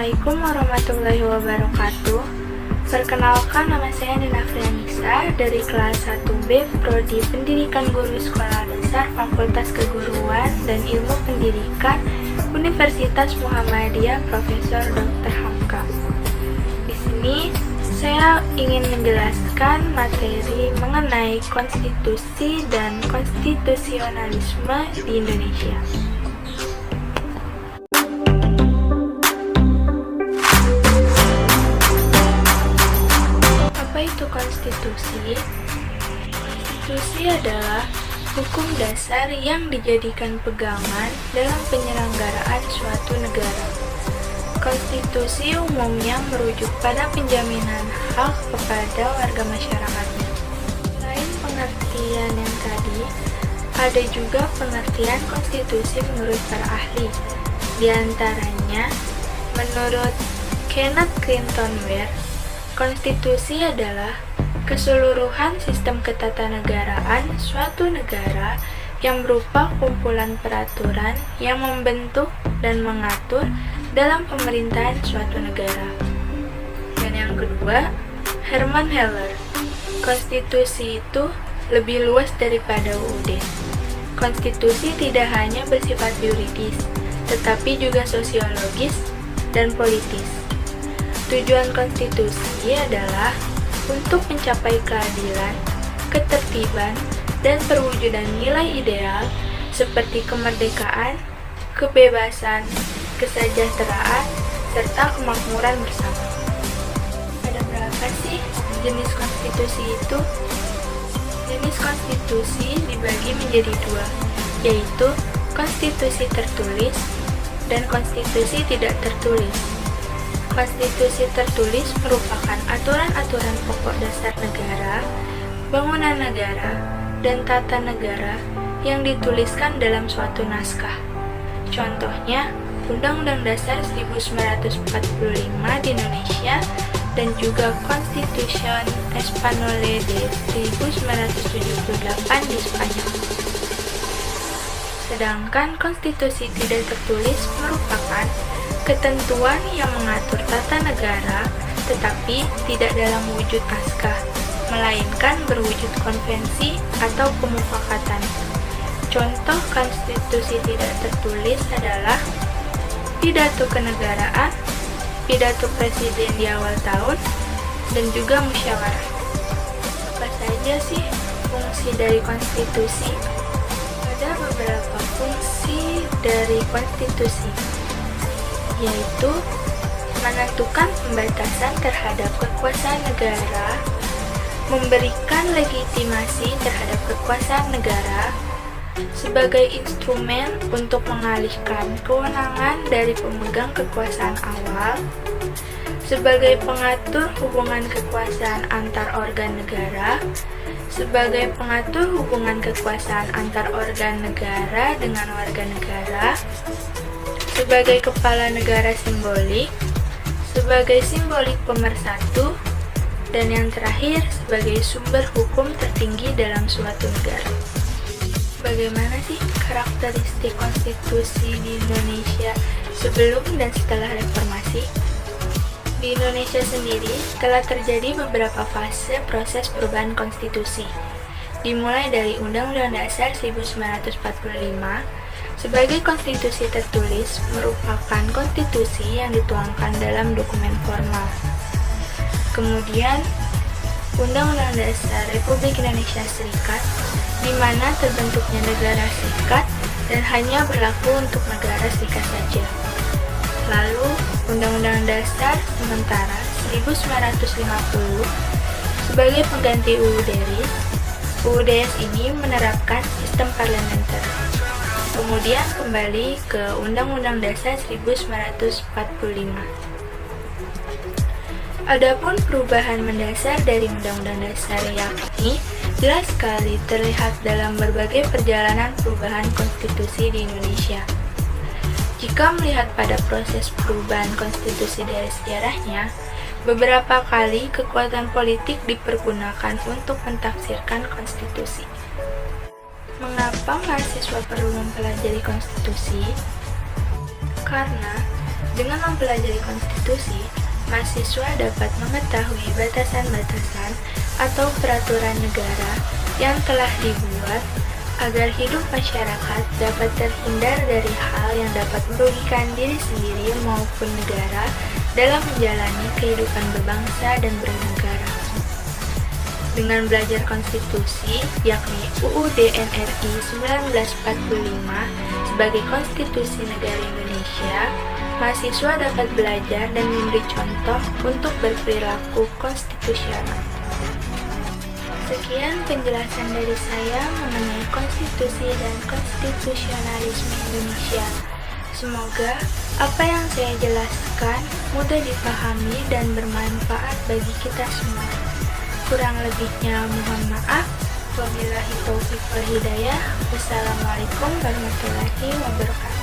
Assalamualaikum warahmatullahi wabarakatuh. Perkenalkan, nama saya Nina Frianisa dari kelas 1B Prodi Pendidikan Guru Sekolah Dasar Fakultas Keguruan dan Ilmu Pendidikan Universitas Muhammadiyah Profesor Dr. Hamka. Di sini saya ingin menjelaskan materi mengenai konstitusi dan konstitusionalisme di Indonesia. Apa itu konstitusi? Konstitusi adalah hukum dasar yang dijadikan pegangan dalam penyelenggaraan suatu negara. Konstitusi umumnya merujuk pada penjaminan hak kepada warga masyarakatnya. Selain pengertian yang tadi, ada juga pengertian konstitusi menurut para ahli. Di antaranya, menurut Kenneth Clinton Ware, konstitusi adalah keseluruhan sistem ketatanegaraan suatu negara yang berupa kumpulan peraturan yang membentuk dan mengatur dalam pemerintahan suatu negara. Dan yang kedua, Herman Heller, konstitusi itu lebih luas daripada UUD. Konstitusi tidak hanya bersifat yuridis, tetapi juga sosiologis dan politis. Tujuan konstitusi adalah untuk mencapai keadilan, ketertiban, dan perwujudan nilai ideal seperti kemerdekaan, kebebasan, kesejahteraan, serta kemakmuran bersama. Ada berapa sih jenis konstitusi itu? Jenis konstitusi dibagi menjadi dua, yaitu konstitusi tertulis dan konstitusi tidak tertulis. Konstitusi tertulis merupakan aturan-aturan pokok dasar negara, bangunan negara, dan tata negara yang dituliskan dalam suatu naskah. Contohnya, Undang-Undang Dasar 1945 di Indonesia dan juga Constitution Española de 1978 di Spanyol. Sedangkan konstitusi tidak tertulis merupakan ketentuan yang mengatur tata negara, tetapi tidak dalam wujud naskah, melainkan berwujud konvensi atau pemufakatan. Contoh konstitusi tidak tertulis adalah pidato kenegaraan, pidato presiden di awal tahun, dan juga musyawarah. Apa saja sih fungsi dari konstitusi? Ada beberapa fungsi dari konstitusi, yaitu menentukan pembatasan terhadap kekuasaan negara, memberikan legitimasi terhadap kekuasaan negara sebagai instrumen untuk mengalihkan kewenangan dari pemegang kekuasaan awal, sebagai pengatur hubungan kekuasaan antar organ negara, sebagai pengatur hubungan kekuasaan antar organ negara dengan warga negara, sebagai kepala negara simbolik, sebagai simbolik pemersatu, dan yang terakhir sebagai sumber hukum tertinggi dalam suatu negara. Bagaimana sih karakteristik konstitusi di Indonesia sebelum dan setelah reformasi? Di Indonesia sendiri telah terjadi beberapa fase proses perubahan konstitusi, dimulai dari Undang-Undang Dasar 1945 sebagai konstitusi tertulis merupakan konstitusi yang dituangkan dalam dokumen formal. Kemudian, Undang-Undang Dasar Republik Indonesia Serikat, di mana terbentuknya negara serikat dan hanya berlaku untuk negara serikat saja. Lalu, Undang-Undang Dasar sementara 1950 sebagai pengganti UUD RI. UUDS ini menerapkan sistem parlementer. Kemudian kembali ke Undang-Undang Dasar 1945. Adapun perubahan mendasar dari Undang-Undang Dasar yakni jelas sekali terlihat dalam berbagai perjalanan perubahan konstitusi di Indonesia. Jika melihat pada proses perubahan konstitusi dari sejarahnya, beberapa kali kekuatan politik dipergunakan untuk mentafsirkan konstitusi. Mengapa mahasiswa perlu mempelajari konstitusi? Karena Dengan mempelajari konstitusi, mahasiswa dapat mengetahui batasan-batasan atau peraturan negara yang telah dibuat agar hidup masyarakat dapat terhindar dari hal yang dapat merugikan diri sendiri maupun negara dalam menjalani kehidupan berbangsa dan bernegara. Dengan belajar konstitusi, yakni UUD NRI 1945 sebagai konstitusi negara Indonesia, mahasiswa dapat belajar dan memberi contoh untuk berperilaku konstitusional. Sekian penjelasan dari saya mengenai konstitusi dan konstitusionalisme Indonesia. Semoga apa yang saya jelaskan mudah dipahami dan bermanfaat bagi kita semua. Kurang lebihnya mohon maaf. Wabillahi taufiq wal hidayah. Wassalamualaikum warahmatullahi wabarakatuh.